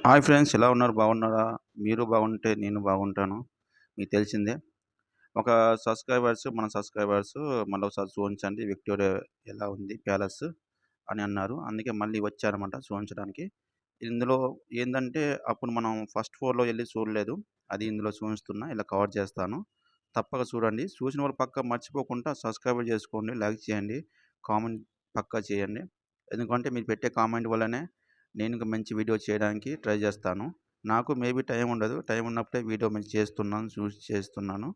Hi friends, ఎలా ఉన్నారు? బాగున్నారా? మీరు బాగుంటే నేను బాగుంటాను. మీకు తెలిసిందే. ఒక మన సబ్‌స్క్రైబర్స్ మళ్ళీ ఒకసారి చూయించండి విక్టోరియా ఎలా ఉంది ప్యాలెస్ అని అన్నారు. అందుకే మళ్ళీ వచ్చానన్నమాట చూయించడానికి. ఇందులో ఏందంటే అప్పుడు మనం ఫస్ట్ ఫ్లోర్‌లో ఎళ్లి చూడలేదు. అది ఇందులో చూయిస్తున్నా. ఇలా కవర్ చేస్తాను. తప్పక చూడండి. చూసిన వాళ్ళు పక్కా మర్చిపోకుండా సబ్‌స్క్రైబ్ చేసుకోండి, లైక్ చేయండి, కామెంట్ పక్కా చేయండి. ఎందుకంటే మీరు పెట్టే కామెంట్ వల్లనే నేను ఇంకా మంచి వీడియో చేయడానికి ట్రై చేస్తాను. నాకు మేబీ టైం ఉండదు. టైం ఉన్నప్పుడే వీడియో మంచి చేస్తున్నాను. చూసి చేస్తున్నాను.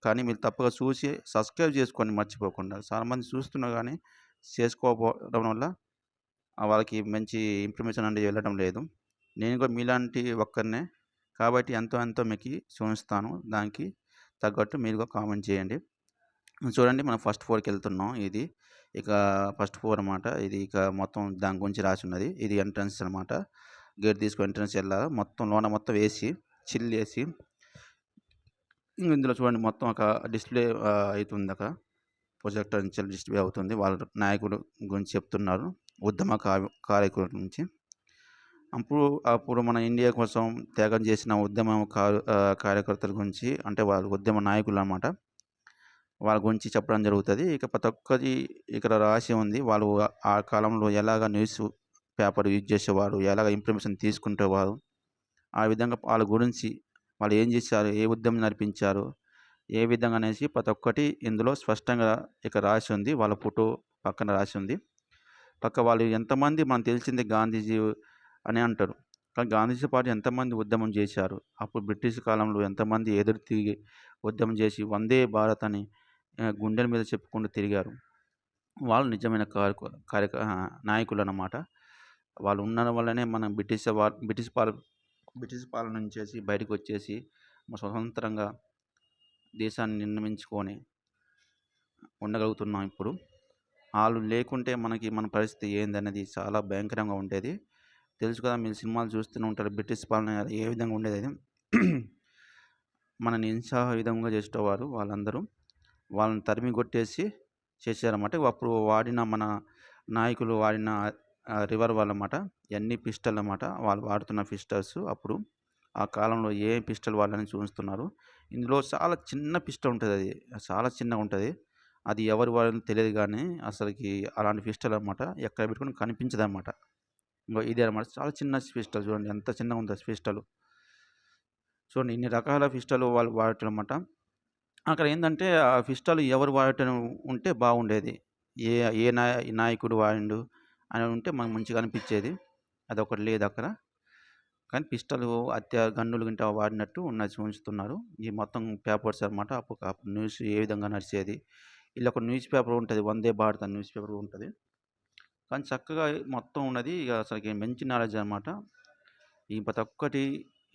కానీ మీరు తప్పక చూసి సబ్‌స్క్రైబ్ చేసుకోండి మర్చిపోకుండా. చాలామంది చూస్తున్నా గానీ చేసుకోకపోవడం వల్ల వాళ్ళకి మంచి ఇన్ఫర్మేషన్ అనేది వెళ్ళడం లేదు. నేను కూడా మీలాంటి ఒక్కడినే. కాబట్టి ఎంతో ఎంతో మీకి చూయిస్తాను. దానికి తగ్గట్టు మీరు కూడా కామెంట్ చేయండి. చూడండి మనం ఫస్ట్ ఫ్లోర్‌కెళ్తున్నాం ఇది. ఇక ఫస్ట్ ఫ్లోర్ అనమాట. ఇది ఇక మొత్తం దాని గురించి రాసున్నది. ఇది ఎంట్రన్స్ అనమాట. గేట్ తీసుకొని ఎంట్రన్స్ ఎళ్ళాలా. మొత్తం లోన మొత్తం ఏసీ, చిల్ ఏసీ. ఇందులో చూడండి మొత్తం ఒక డిస్‌ప్లే అయితుందక్కడ. ప్రొజెక్టర్ నుంచి డిస్‌ప్లే అవుతుంది. వాళ్ళ నాయకుడు గురించి చెప్తున్నారు. ఉద్యమ కారకుల గురించి. అప్పుడు అప్పుడు మన ఇండియా కోసం త్యాగం చేసిన కార్యకర్తల గురించి అంటే వాళ్ళు ఉద్యమ నాయకులనమాట. వాళ్ళ గురించి చెప్పడం జరుగుతది. ఇక ప్రతి ఒక్కటి ఇక్కడ రాసి ఉంది. వాళ్ళు ఆ కాలంలో ఎలాగ న్యూస్ పేపర్ యూజ్ చేసేవారు, ఎలాగ ఇన్ఫర్మేషన్ తీసుకునేవారు, ఆ విధంగా వాళ్ళ గురించి వాళ్ళు ఏం చేశారు, ఏ ఉద్యమం నడిపించారు, ఏ విధంగా అనేసి ప్రతి ఒక్కటి ఇందులో స్పష్టంగా ఇక్కడ రాసి ఉంది. వాళ్ళ ఫోటో పక్కన రాసి ఉంది. పక్క వాళ్ళు ఎంతమంది మనకు తెలిసిందే గాంధీజీ అని అంటారు. కానీ గాంధీజీ పాటు ఎంతమంది ఉద్యమం చేశారు. అప్పుడు బ్రిటిష్ కాలంలో ఎంతమంది ఎదురు తిరిగి ఉద్యమం చేసి వందే భారత్ అని గుండెల మీద చెప్పుకుంటూ తిరిగారు. వాళ్ళు నిజమైన నాయకులన్నమాట. వాళ్ళు ఉండడం వల్లనే మనం బ్రిటిష్ పాలన నుంచేసి బయటకొచ్చేసి స్వతంత్రంగా దేశాన్ని నిర్మించుకొని ఉండగలుగుతున్నాం ఇప్పుడు. ఆళ్ళు లేకుంటే మన పరిస్థితి ఏందనేది చాలా భయంకరంగా ఉండేది. తెలుసు కదా! మీరు సినిమాలు చూస్తూనే ఉంటారు. బ్రిటిష్ పాలన ఏ విధంగా ఉండేదని. మనని విధంగా చేసేవారు వాళ్ళందరూ. వాళ్ళని తరిమి కొట్టేసి చేశారన్నమాట. అప్పుడు వాడిన మన నాయకులు వాడిన రివాల్వర్‌లు అన్నమాట. ఇయన్నీ పిస్టల్ అన్నమాట. వాళ్ళు వాడుతున్న పిస్టల్స్ అప్పుడు. ఆ కాలంలో ఏ పిస్టల్ వాడారని చూపిస్తున్నారు. ఇందులో చాలా చిన్న పిస్టల్ ఉంటదది. చాలా చిన్నగుంటది. అది ఎవరు వాడారో తెలియదు గానీ అసలకి అలాంటి పిస్టల్ అన్నమాట. ఎక్కడ పెట్టుకున్నా కనిపించదన్నమాట. ఇంగో ఇదే అన్నమాట. చాలా చిన్న పిస్టల్ చూడండి ఎంత చిన్నగుందో పిస్టలు. చూడండి ఇన్ని రకాల పిస్టలు వాళ్ళు వాడటమన్నమాట. అక్కడ ఏందంటే ఆ పిస్టల్ ఎవరు వాడటం ఉంటే బాగుండేది. ఏ ఏ నాయకుడు వాడిండు అని ఉంటే మనకు మంచిగా అనిపిచ్చేది. అదొకటి లేదక్కడ. కానీ పిస్టలు గన్నులు గింట వాడినట్టు ఉన్నది చూయిస్తున్నారు. ఈ మొత్తం పేపర్స్ అనమాట. అప్పుడు న్యూస్ ఏ విధంగా నడిచేది. ఈళ్ళొక న్యూస్ పేపర్ ఉంటది. 'వందే భారత్' అని న్యూస్ పేపర్ ఉంటది. కానీ చక్కగా మొత్తం ఉన్నది. ఇగ అసలకి మంచి నాలెడ్జ్ అనమాట. ఈ ప్రతి ఒక్కటి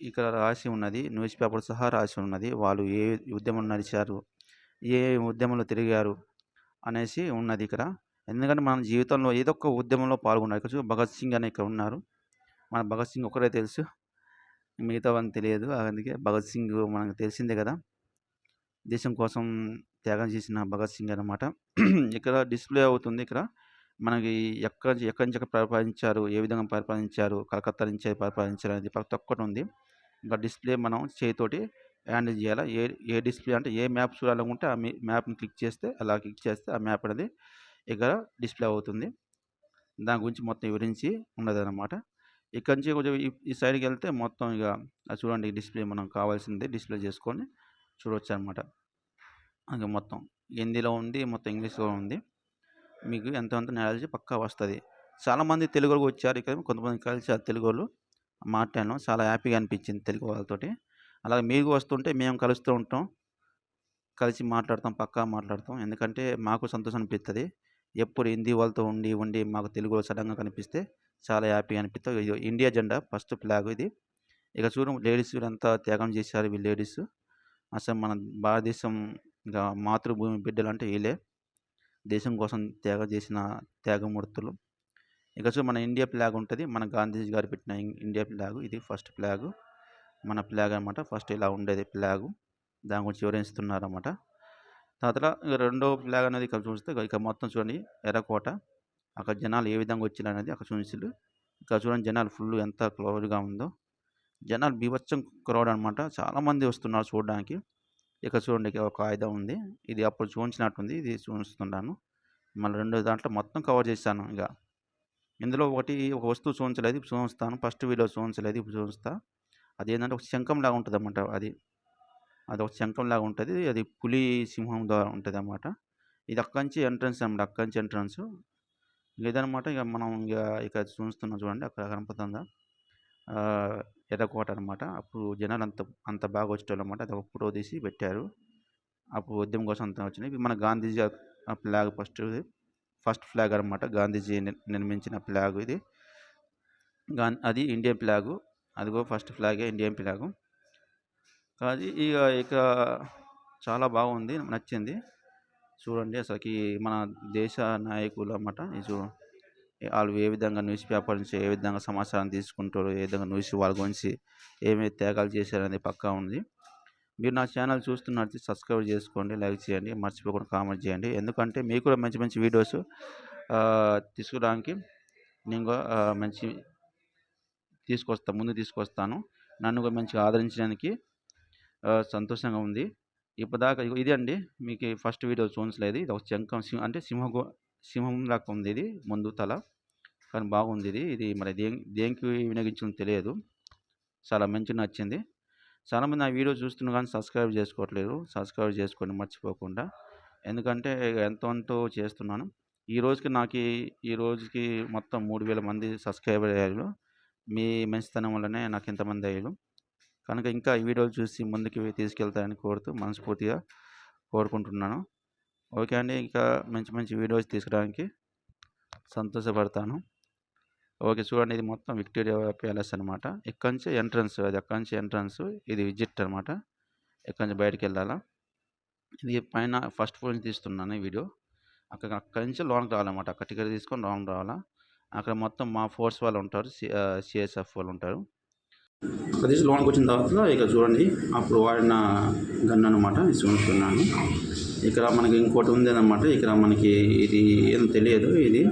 ఇక్కడ రాసి ఉన్నది. న్యూస్ పేపర్ సహా రాసి ఉన్నది. వాళ్ళు ఏ ఉద్యమం నడిచారు, ఏ ఉద్యమంలో తిరిగారు అనేసి ఉన్నదిక్కడ. ఎందుకంటే మన జీవితంలో ఏదో ఒక ఉద్యమంలో పాల్గొన్నారు. ఇక్కడ చూడు 'భగత్ సింగ్' అని ఇక్కడ ఉన్నారు. మన 'భగత్ సింగ్' ఒక్కరే తెలుసు. మిగతావన్నీ తెలియదు. అందుకే 'భగత్ సింగ్' మనకు తెలిసిందే గదా! దేశం కోసం త్యాగం చేసిన 'భగత్ సింగ్' అనమాట. ఇక్కడ డిస్‌ప్లే అవుతుంది ఇక్కడ. మనకి ఎక్కడి నుంచి ఎక్కడ పరిపాలించారు, ఏ విధంగా పరిపాలించారు, కలకత్తా నుంచే పరిపాలించారు అనేది ప్రతి ఒక్కటి ఉంది. ఇంకా డిస్‌ప్లే మనం చేయితోటి హ్యాండిల్ జేయాలా. ఏ ఏ డిస్‌ప్లే అంటే ఏ మ్యాప్ చూడాలనుకుంటే ఆ మ్యాప్‌ని క్లిక్ చేస్తే ఆ మ్యాప్ అనేది ఇక్కడ డిస్‌ప్లే అవుతుంది. దాని గురించి మొత్తం వివరించి ఉన్నదనమాట. ఇక్కడి నుంచి కొంచెం ఈ సైడ్‌కెళ్తే మొత్తం ఇగ అది చూడండి డిస్‌ప్లే మనం కావాల్సింది డిస్‌ప్లే చేసుకొని చూడొచ్చనమాట. ఇంక మొత్తం హిందీలో ఉంది, మొత్తం ఇంగ్లీష్‌లో ఉంది. మీకు ఎంతో కొంత నాలెడ్జ్ పక్కా వస్తది. చాలామంది తెలుగోళ్ళు వచ్చారు ఇక్కడ కొంతమంది కలిసారు తెలుగోళ్ళు. మాట్లాడినాం. చాలా హ్యాపీగా అనిపించింది తెలుగు వాళ్ళతోటి. అలాగే మీరు వస్తుంటే మేము కలుస్తూ ఉంటాం. కలిసి మాట్లాడతాం. పక్కా మాట్లాడతాం. ఎందుకంటే మాకు సంతోషం అనిపిత్తది. ఎప్పుడు హిందీ వాళ్ళతో ఉండి మాకు తెలుగులో సడెన్‌గా కనిపిస్తే చాలా హ్యాపీగా అనిపిత్తది. ఇగో ఇండియా జెండా ఫస్ట్ ఫ్లాగ్ ఇది. ఇక చూడు లేడీస్ ఎంత త్యాగం చేశారు వీళ్ళు లేడీస్. అసలు మన భారతదేశం ఇంక మాతృభూమి బిడ్డలంటే ఈళ్ళే. దేశం కోసం త్యాగం చేసిన త్యాగమూర్తులు. ఇక చూడు మన ఇండియా ఫ్లాగ్ ఉంటది. మన గాంధీజీ గారు పెట్టిన ఇండియా ఫ్లాగ్ ఇది ఫస్ట్ ఫ్లాగ్. మన ఫ్లాగ్ అనమాట. ఫస్ట్ ఇలా ఉండేది ఫ్లాగు. దాని గురించి వివరిస్తున్నారన్నమాట. తర్వాత ఇక రెండో ఫ్లాగ్ అనేది ఇక్కడ చూస్తే ఇక మొత్తం చూడండి ఎర్రకోట. అక్కడ జనాలు ఏ విధంగా వచ్చిరనేది అక్కడ చూయించిర్రు. ఇక్కడ చూడండి జనాలు ఫుల్ ఎంత క్రౌడ్‌గా ఉందో. జనాలు బీభత్సం క్రౌడ్ అనమాట. చాలామంది వస్తున్నారు చూడడానికి. ఇక చూడండి ఇక ఒక ఆయుధం ఉంది. ఇది అప్పుడు చూయించినట్టుంది. ఇది చూపిస్తున్నాను. మళ్ళీ రెండో దాంట్లో మొత్తం కవర్ చేశాను ఇక. ఇందులో ఒక వస్తువు చూపించలేదు. ఇప్పుడు చూపిస్తాను. ఫస్ట్ వీడియో చూపించలేదు. ఇప్పుడు చూపిస్తా. అదేంటంటే ఒక శంఖంలాగా ఉంటదన్నమాట అది. అదొక శంఖంలాగా ఉంటది. అది పులి, సింహం ద్వారా ఉంటదన్నమాట. ఇది అక్కడి నుంచి ఎంట్రన్స్ అన్నమాట. అక్కడి నుంచి ఎంట్రన్స్. ఇదనమాట ఇక మనం ఇక చూస్తున్నాం చూడండి. అక్కడ కనపడుతుందా? ఎర్రకోట అనమాట. అప్పుడు జనాలు అంత బాగా వచ్చేటోళ్ళనమాట. అది ఒక ఫోటో తీసి పెట్టారు. అప్పుడు ఉద్యమం కోసం అంతా వచ్చినాయి. ఇది మన గాంధీజీ ఫ్లాగ్ ఫస్ట్ ఫ్లాగ్ అనమాట. గాంధీజీ నిర్మించిన ఫ్లాగ్ ఇది. అది ఇండియన్ ఫ్లాగు. అదిగో ఫస్ట్ ఫ్లాగే ఇండియన్ ఫ్లాగు. అది ఇక చాలా బాగుంది. నచ్చింది. చూడండి అసలుకి మన దేశ నాయకులు అన్నమాట. వాళ్ళు ఏ విధంగా న్యూస్ పేపర్ నుంచి ఏ విధంగా సమాచారం తీసుకుంటారు, ఏ విధంగా న్యూస్ వాళ్ళ గురించి ఏమేమి త్యాగాలు చేశారనేది పక్కా ఉంది. మీరు నా ఛానల్ చూస్తున్నట్టు సబ్స్క్రైబ్ చేసుకోండి, లైక్ చేయండి, మర్చిపోకుండా కామెంట్ చేయండి. ఎందుకంటే మీకు కూడా మంచి మంచి వీడియోస్ తీసుకోవడానికి నేను మంచి ముందు తీసుకొస్తాను. నన్ను కూడా మంచిగా ఆదరించడానికి సంతోషంగా ఉంది. ఇప్పటిదాకా ఇది అండి. మీకు ఫస్ట్ వీడియో చూపించలేదు. ఇది ఒక శంఖం అంటే సింహం లాగా ఉంది. ఇది ముందు తల కానీ బాగుంది. ఇది మరి దేనికి వినియోగించిందో తెలియదు. చాలా మంచిగా నచ్చింది. చాలామంది నా వీడియో చూస్తున్నారు కానీ సబ్స్క్రైబ్ చేసుకోవట్లేదు. సబ్స్క్రైబ్ చేసుకోండి మర్చిపోకుండా. ఎందుకంటే ఎంతో చేస్తున్నాను. ఈ రోజుకి మొత్తం 3000 మంది సబ్స్క్రైబర్ అయ్యారు. మీ మంచితనం వల్లనే నాకు ఇంతమంది అయ్యారు. కనుక ఇంకా ఈ వీడియోలు చూసి ముందుకు తీసుకెళ్తారని కోరుతూ మనస్ఫూర్తిగా కోరుకుంటున్నాను. ఓకే అండి. ఇంకా మంచి వీడియోస్ తీసుకోవడానికి సంతోషపడతాను. ఓకే చూడండి. ఇది మొత్తం విక్టోరియా ప్యాలెస్ అనమాట. ఇక్కడి నుంచి ఎంట్రన్స్. ఇది విజిట్ అనమాట. ఇక్కడి నుంచి బయటకు వెళ్ళాలా. ఇది పైన ఫస్ట్ ఫ్లోర్ నుంచి తీస్తున్నాను ఈ వీడియో. అక్కడి నుంచి లోనికి రావాలన్నమాట. అక్కడ టికెట్ తీసుకొని లోనికి రావాలా. అక్కడ మొత్తం మా ఫోర్స్ వాళ్ళు ఉంటారు. సిఎస్ఎఫ్ వాళ్ళు ఉంటారు. అక్కడ తీసి లోనికి వచ్చిన తర్వాత ఇక చూడండి అప్పుడు వాడిన గన్ అనమాట. ఇది చూస్తున్నాను. ఇక్కడ మనకి ఇంకోటి ఉంది అన్నమాట. ఇక్కడ మనకి ఇది ఏం తెలియదు. ఇది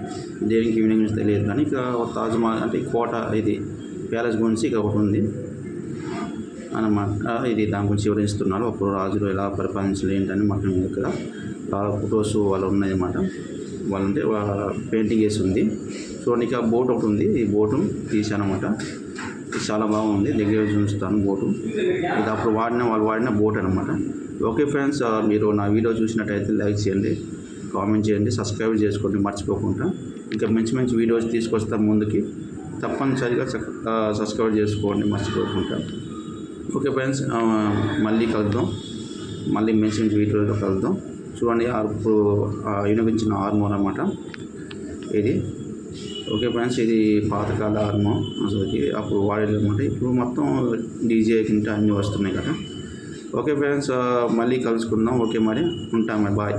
దేనికి వినియోగించి తెలియదు. కానీ ఇక్కడ తాజ్మహల్ అంటే కోట, ఇది ప్యాలెస్ గురించి ఇక ఒకటి ఉంది అన్నమాట. ఇది దాని గురించి వివరిస్తున్నారు. అప్పుడు రాజులు ఎలా పరిపాలించాలి ఏంటని మొత్తం ఇక్కడ చాలా ఫొటోస్ వాళ్ళు ఉన్నాయి అన్నమాట. వాళ్ళంటే పెయింటింగ్ వేసి ఉంది. చూడండి ఇక బోట్ ఒకటి ఉంది. ఈ బోటు తీసానమాట. ఇది చాలా బాగుంది. దగ్గర చూస్తాను బోటు. ఇది అప్పుడు వాళ్ళు వాడిన బోట్ అనమాట. ఓకే ఫ్రెండ్స్, మీరు నా వీడియో చూసినట్టయితే లైక్ చేయండి, కామెంట్ చేయండి, సబ్స్క్రైబ్ చేసుకోండి మర్చిపోకుండా. ఇంకా మంచి వీడియోస్ తీసుకొస్తాం ముందుకి. తప్పనిసరిగా సబ్స్క్రైబ్ చేసుకోండి మర్చిపోకుండా. ఓకే ఫ్రెండ్స్, మళ్ళీ కలుద్దాం. మళ్ళీ మంచి వీడియోలో కలుద్దాం. చూడండి అప్పుడు వినియోగించిన ఆర్మోర్ అన్నమాట ఇది. ఓకే ఫ్రెండ్స్, ఇది పాతకాల ఆర్మోర్ అసలుకి అప్పుడు వాడేది అనమాట. ఇప్పుడు మొత్తం డీజే కింద అన్నీ వస్తున్నాయి కదా. ఓకే ఫ్రెండ్స్, మళ్ళీ కలుసుకుందాం. ఓకే మరి ఉంటాం. బాయ్.